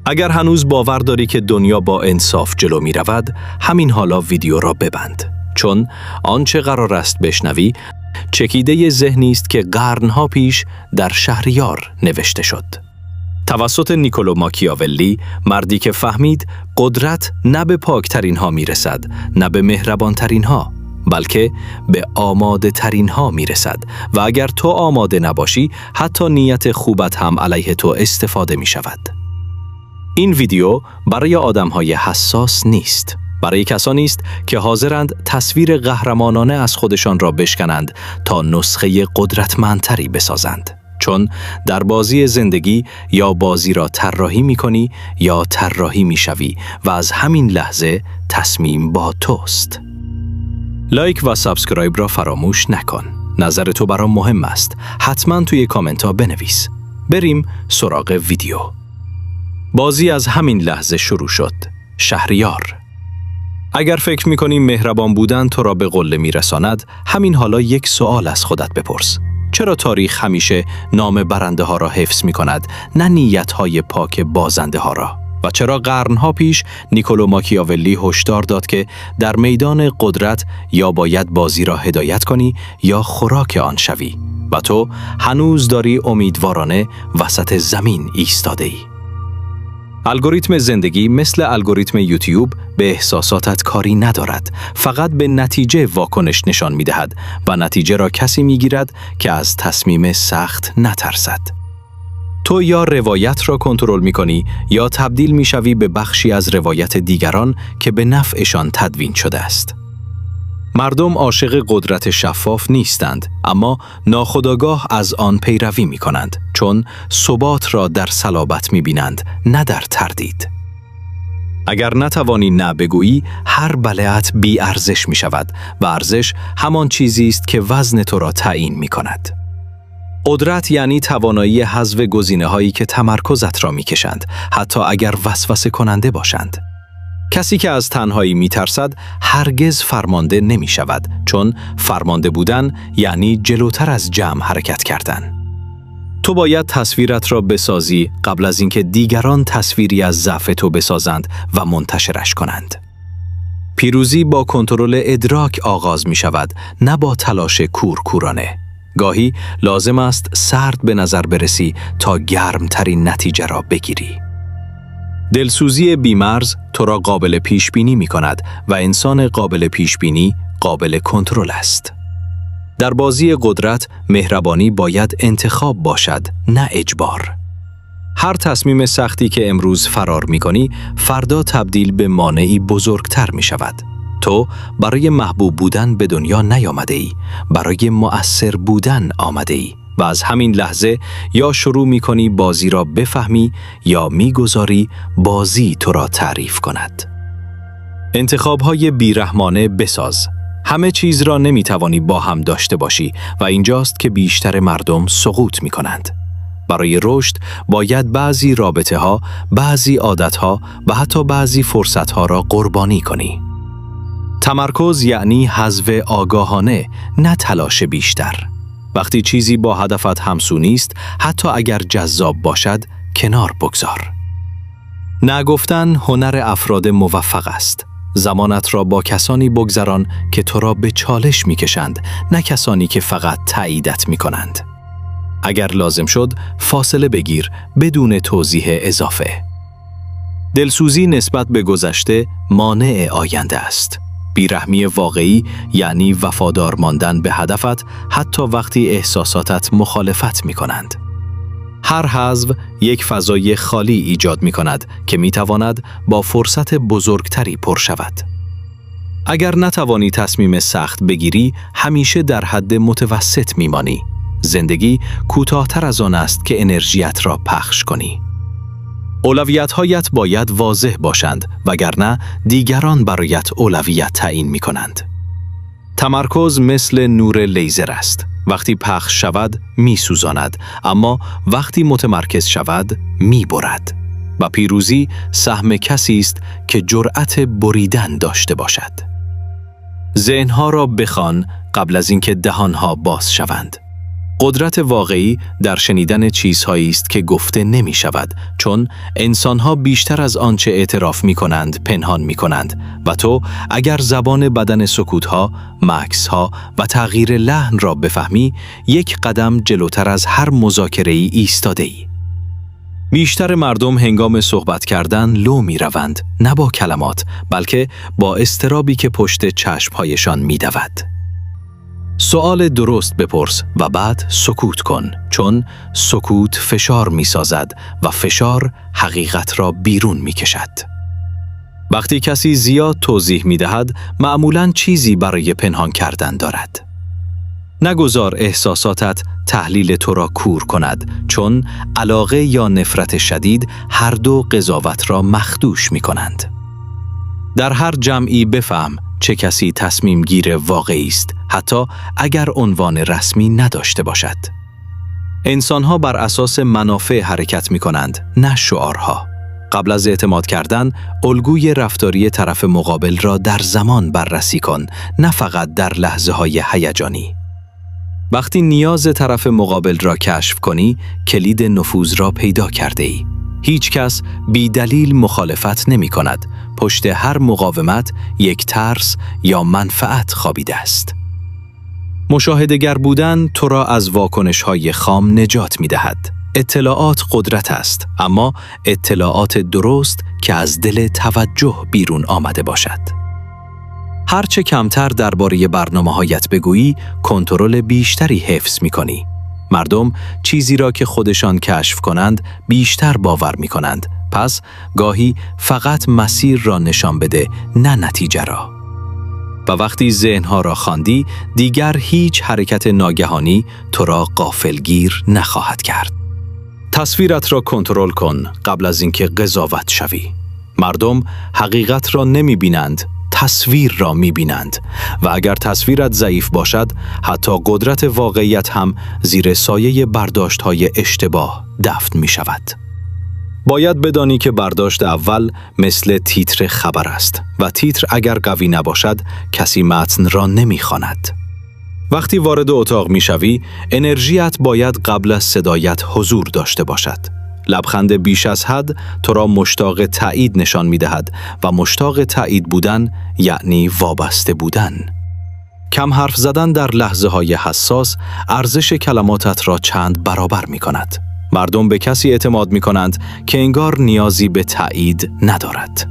اگر هنوز باور داری که دنیا با انصاف جلو می رود، همین حالا ویدیو را ببند. چون آنچه قرار است بشنوی، چکیده ذهنی است که قرنها پیش در شهریار نوشته شد. توسط نیکولو ماکیاولی، مردی که فهمید قدرت نه به پاکترین ها می رسد، نه به مهربان ترین ها، بلکه به آماده ترین ها می رسد و اگر تو آماده نباشی، حتی نیت خوبت هم علیه تو استفاده می شود. این ویدیو برای آدم‌های حساس نیست. برای کسانی است که حاضرند تصویر قهرمانانه از خودشان را بشکنند تا نسخه قدرتمندتری بسازند. چون در بازی زندگی یا بازی را طراحی می‌کنی یا طراحی می‌شوی و از همین لحظه تصمیم با توست. لایک و سابسکرایب را فراموش نکن. نظر تو برام مهم است. حتما توی کامنت ها بنویس. بریم سراغ ویدیو. بازی از همین لحظه شروع شد. شهریار. اگر فکر می‌کنی مهربان بودن تو را به قله می‌رساند، همین حالا یک سوال از خودت بپرس. چرا تاریخ همیشه نام برنده ها را حفظ می‌کند، نه نیت‌های پاک بازنده ها را؟ و چرا قرنها پیش نیکولو ماکیاولی هشدار داد که در میدان قدرت یا باید بازی را هدایت کنی یا خوراک آن شوی و تو هنوز داری امیدوارانه وسط زمین ایستاده‌ای؟ الگوریتم زندگی مثل الگوریتم یوتیوب به احساساتت کاری ندارد، فقط به نتیجه واکنش نشان می‌دهد و نتیجه را کسی می‌گیرد که از تصمیم سخت نترسد. تو یا روایت را کنترل می‌کنی یا تبدیل می‌شوی به بخشی از روایت دیگران که به نفعشان تدوین شده است. مردم عاشق قدرت شفاف نیستند، اما ناخودآگاه از آن پیروی می‌کنند، چون ثبات را در صلابت می‌بینند، نه در تردید. اگر نتوانی نه بگویی، هر بلعت بی ارزش می‌شود و ارزش همان چیزی است که وزن تو را تعیین می‌کند. قدرت یعنی توانایی حذف گزینه‌هایی که تمرکزت را می‌کشند، حتی اگر وسوسه کننده باشند. کسی که از تنهایی می‌ترسد هرگز فرمانده نمی‌شود، چون فرمانده بودن یعنی جلوتر از جمع حرکت کردن. تو باید تصویرت را بسازی قبل از اینکه دیگران تصویری از ضعف تو بسازند و منتشرش کنند. پیروزی با کنترل ادراک آغاز می‌شود، نه با تلاش کورکورانه. گاهی لازم است سرد به نظر برسی تا گرمترین نتیجه را بگیری. دلسوزی بیمرز تو را قابل پیش بینی می کند و انسان قابل پیش بینی قابل کنترل است. در بازی قدرت، مهربانی باید انتخاب باشد، نه اجبار. هر تصمیم سختی که امروز فرار می کنی، فردا تبدیل به مانعی بزرگتر می شود. تو برای محبوب بودن به دنیا نیامده ای، برای مؤثر بودن آمده ای. و از همین لحظه یا شروع می‌کنی بازی را بفهمی یا می‌گذاری بازی تو را تعریف کند. انتخاب‌های بیرحمانه بساز. همه چیز را نمی‌توانی با هم داشته باشی و اینجاست که بیشتر مردم سقوط می‌کنند. برای رشد باید بعضی رابطه‌ها، بعضی عادت‌ها و حتی بعضی فرصت‌ها را قربانی کنی. تمرکز یعنی حذف آگاهانه، نه تلاش بیشتر. وقتی چیزی با هدفت همسو نیست، حتی اگر جذاب باشد، کنار بگذار. نگفتن هنر افراد موفق است. زمانت را با کسانی بگذران که تو را به چالش می‌کشند، نه کسانی که فقط تاییدت می‌کنند. اگر لازم شد، فاصله بگیر بدون توضیح اضافه. دلسوزی نسبت به گذشته مانع آینده است. بیرحمی واقعی یعنی وفادار ماندن به هدفت حتی وقتی احساساتت مخالفت می کنند. هر حذف یک فضای خالی ایجاد می کند که می تواند با فرصت بزرگتری پر شود. اگر نتوانی تصمیم سخت بگیری، همیشه در حد متوسط می مانی. زندگی کوتاه‌تر از آن است که انرژیت را پخش کنی. اولویت‌هایت باید واضح باشند، وگرنه دیگران برایت اولویت تعیین می‌کنند. تمرکز مثل نور لیزر است. وقتی پخش شود می‌سوزاند، اما وقتی متمرکز شود می‌برد. و پیروزی سهم کسی است که جرأت بریدن داشته باشد. ذهن‌ها را بخوان قبل از اینکه دهان‌ها باز شوند. قدرت واقعی در شنیدن چیزهایی است که گفته نمی شود، چون انسانها بیشتر از آنچه اعتراف می کنند پنهان می کنند و تو اگر زبان بدن سکوتها، مکثها و تغییر لحن را بفهمی، یک قدم جلوتر از هر مذاکره‌ای ایستاده ای. بیشتر مردم هنگام صحبت کردن لو می روند، نه با کلمات، بلکه با اضطرابی که پشت چشمهایشان می دود. سؤال درست بپرس و بعد سکوت کن، چون سکوت فشار می سازد و فشار حقیقت را بیرون می کشد. وقتی کسی زیاد توضیح می دهد، معمولاً چیزی برای پنهان کردن دارد. نگذار احساساتت تحلیل تو را کور کند، چون علاقه یا نفرت شدید هر دو قضاوت را مخدوش می کنند. در هر جمعی بفهم چه کسی تصمیم گیر واقعی است، حتی اگر عنوان رسمی نداشته باشد. انسانها بر اساس منافع حرکت می کنند، نه شعارها. قبل از اعتماد کردن، الگوی رفتاری طرف مقابل را در زمان بررسی کن، نه فقط در لحظه‌های هیجانی. وقتی نیاز طرف مقابل را کشف کنی، کلید نفوذ را پیدا کرده ای. هیچ کس بی دلیل مخالفت نمی کند. پشت هر مقاومت یک ترس یا منفعت خوابیده است. مشاهده‌گر بودن تو را از واکنش‌های خام نجات می دهد. اطلاعات قدرت است، اما اطلاعات درست که از دل توجه بیرون آمده باشد. هرچه کمتر درباره برنامه‌هایت بگویی، کنترل بیشتری حفظ می‌کنی. مردم چیزی را که خودشان کشف کنند بیشتر باور می‌کنند. پس گاهی فقط مسیر را نشان بده، نه نتیجه را. و وقتی ذهن‌ها را خواندی، دیگر هیچ حرکت ناگهانی تو را غافلگیر نخواهد کرد. تصویرت را کنترل کن قبل از اینکه قضاوت شوی. مردم حقیقت را نمی‌بینند، تصویر را می‌بینند و اگر تصویرت ضعیف باشد، حتی قدرت واقعیت هم زیر سایه برداشت‌های اشتباه دفن می‌شود. باید بدانی که برداشت اول مثل تیتر خبر است و تیتر اگر قوی نباشد، کسی متن را نمی‌خواند. وقتی وارد اتاق می‌شوی، انرژیت باید قبل از صدایت حضور داشته باشد. لبخند بیش از حد تو را مشتاق تایید نشان می‌دهد و مشتاق تایید بودن یعنی وابسته بودن. کم حرف زدن در لحظه‌های حساس ارزش کلماتت را چند برابر می‌کند. مردم به کسی اعتماد می‌کنند که انگار نیازی به تایید ندارد.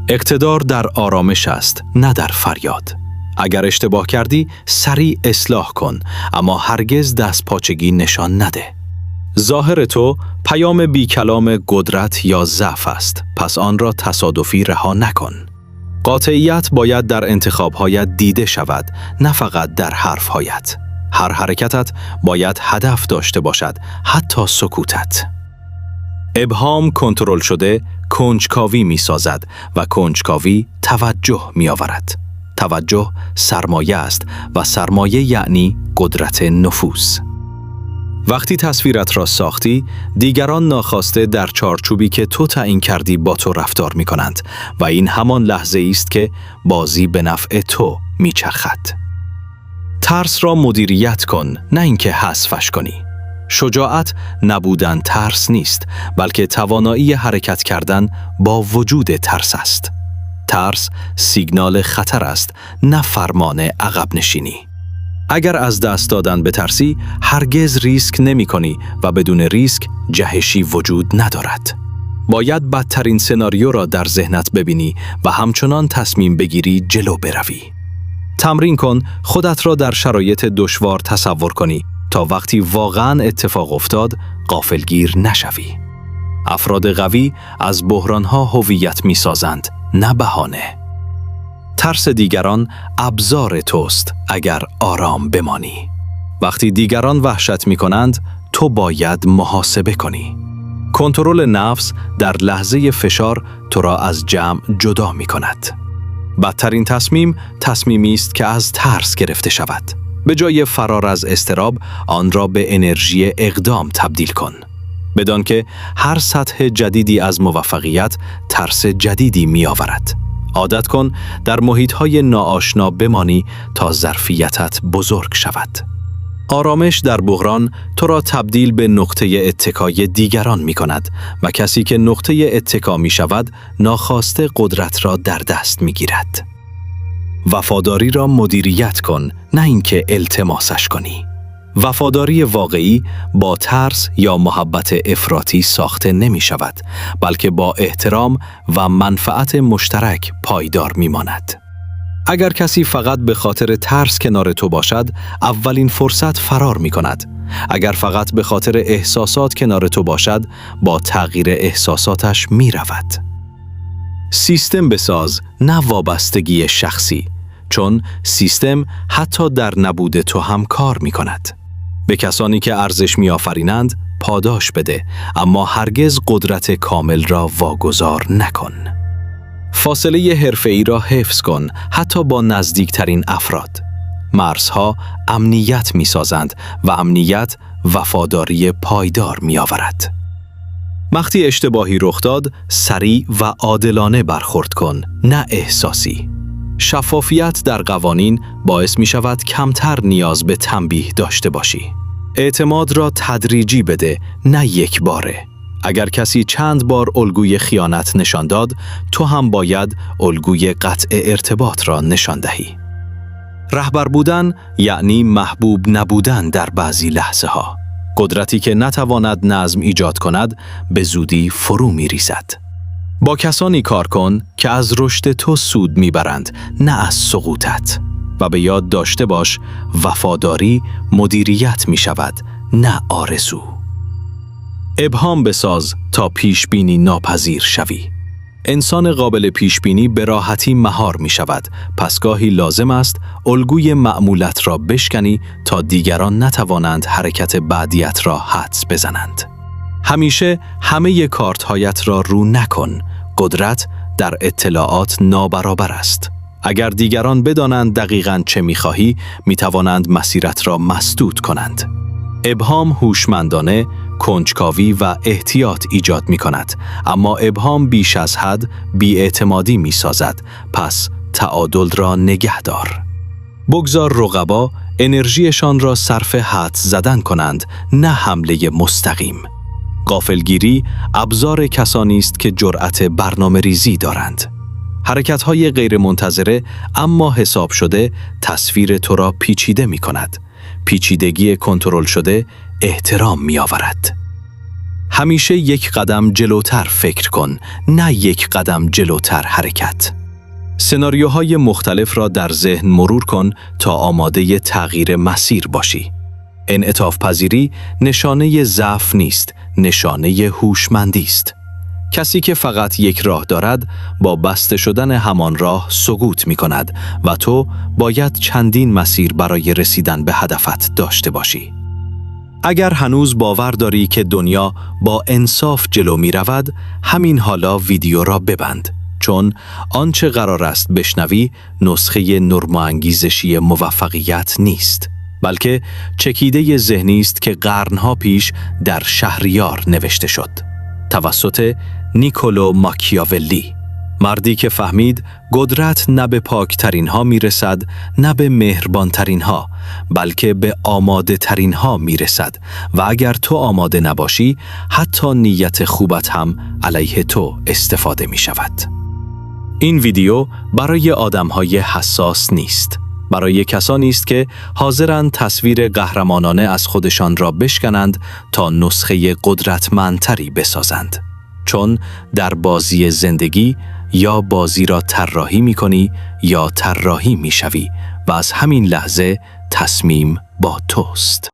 اقتدار در آرامش است، نه در فریاد. اگر اشتباه کردی، سریع اصلاح کن، اما هرگز دستپاچگی نشان نده. ظاهر تو پیام بی کلام قدرت یا ضعف است، پس آن را تصادفی رها نکن. قاطعیت باید در انتخاب‌هایت دیده شود، نه فقط در حرف‌هایت. هر حرکتت باید هدف داشته باشد، حتی سکوتت. ابهام کنترل شده کنجکاوی می‌سازد و کنجکاوی توجه می‌آورد. توجه سرمایه است و سرمایه یعنی قدرت نفوذ. وقتی تصویرت را ساختی، دیگران ناخواسته در چارچوبی که تو تعیین کردی با تو رفتار می کنند و این همان لحظه است که بازی به نفع تو می چرخد. ترس را مدیریت کن، نه اینکه حذفش کنی. شجاعت نبودن ترس نیست، بلکه توانایی حرکت کردن با وجود ترس است. ترس سیگنال خطر است، نه فرمان عقب نشینی. اگر از دست دادن بترسی، هرگز ریسک نمی کنی و بدون ریسک جهشی وجود ندارد. باید بدترین سناریو را در ذهنت ببینی و همچنان تصمیم بگیری جلو بروی. تمرین کن خودت را در شرایط دشوار تصور کنی تا وقتی واقعاً اتفاق افتاد غافلگیر نشوی. افراد قوی از بحرانها هویت می سازند، نه بهانه. ترس دیگران ابزار توست اگر آرام بمانی. وقتی دیگران وحشت می کنند، تو باید محاسبه کنی. کنترل نفس در لحظه فشار تو را از جمع جدا می کند. بدترین تصمیم، تصمیمی است که از ترس گرفته شود. به جای فرار از اضطراب، آن را به انرژی اقدام تبدیل کن. بدان که هر سطح جدیدی از موفقیت ترس جدیدی می آورد. عادت کن در محیط‌های ناآشنا بمانی تا ظرفیتت بزرگ شود. آرامش در بحران تو را تبدیل به نقطه اتکای دیگران می کند و کسی که نقطه اتکا می شود ناخواسته قدرت را در دست می گیرد. وفاداری را مدیریت کن، نه اینکه التماسش کنی. وفاداری واقعی با ترس یا محبت افراطی ساخته نمی شود، بلکه با احترام و منفعت مشترک پایدار می ماند. اگر کسی فقط به خاطر ترس کنار تو باشد، اولین فرصت فرار می کند. اگر فقط به خاطر احساسات کنار تو باشد، با تغییر احساساتش می رود. سیستم بساز، نه وابستگی شخصی، چون سیستم حتی در نبود تو هم کار می کند. به کسانی که ارزش می آفرینند پاداش بده، اما هرگز قدرت کامل را واگذار نکن. فاصله حرفه‌ای را حفظ کن، حتی با نزدیکترین افراد. مرزها امنیت می سازند و امنیت وفاداری پایدار می آورد. وقتی اشتباهی رخ داد، سریع و عادلانه برخورد کن، نه احساسی. شفافیت در قوانین باعث می شود کمتر نیاز به تنبیه داشته باشی. اعتماد را تدریجی بده، نه یک باره. اگر کسی چند بار الگوی خیانت نشان داد، تو هم باید الگوی قطع ارتباط را نشان دهی. رهبر بودن یعنی محبوب نبودن در بعضی لحظه ها. قدرتی که نتواند نظم ایجاد کند، به زودی فرو می ریزد. با کسانی کار کن که از رشد تو سود میبرند، نه از سقوطت. و به یاد داشته باش، وفاداری مدیریت می شود، نه آرزو. ابهام بساز تا پیشبینی ناپذیر شوی. انسان قابل پیشبینی به راحتی مهار می شود، پس گاهی لازم است الگوی معمولت را بشکنی تا دیگران نتوانند حرکت بعدیت را حدس بزنند. همیشه همه کارت‌هایت را رو نکن. قدرت در اطلاعات نابرابر است. اگر دیگران بدانند دقیقاً چه می‌خواهی، می‌توانند مسیرت را مسدود کنند. ابهام هوشمندانه، کنجکاوی و احتیاط ایجاد می‌کند، اما ابهام بیش از حد بی‌اعتمادی می‌سازد، پس تعادل را نگه دار. بگذار رقبا انرژیشان را صرف حدس زدن کنند، نه حمله مستقیم. غافلگیری ابزار کسانی است که جرأت برنامه‌ریزی دارند. حرکت‌های غیرمنتظره اما حساب شده تصویر تو را پیچیده می‌کند. پیچیدگی کنترل شده احترام می‌آورد. همیشه یک قدم جلوتر فکر کن، نه یک قدم جلوتر حرکت. سناریوهای مختلف را در ذهن مرور کن تا آماده تغییر مسیر باشی. انعطاف پذیری نشانه ضعف نیست، نشانه هوشمندی است. کسی که فقط یک راه دارد، با بسته شدن همان راه سقوط می کند و تو باید چندین مسیر برای رسیدن به هدفت داشته باشی. اگر هنوز باور داری که دنیا با انصاف جلو می رود، همین حالا ویدیو را ببند، چون آنچه قرار است بشنوی نسخه نرم‌آنگیزشی موفقیت نیست، بلکه چکیده ذهنی است که قرنها پیش در شهریار نوشته شد توسط نیکولو ماکیاولی، مردی که فهمید قدرت نه به پاکترین ها میرسد، نه به مهربانترین ها، بلکه به آماده ترین ها میرسد و اگر تو آماده نباشی، حتی نیت خوبت هم علیه تو استفاده می شود. این ویدیو برای آدم‌های حساس نیست. برای کسانی است که حاضرند تصویر قهرمانانه از خودشان را بشکنند تا نسخه قدرتمندتری بسازند. چون در بازی زندگی یا بازی را طراحی می‌کنی یا طراحی می‌شوی و از همین لحظه تصمیم با توست.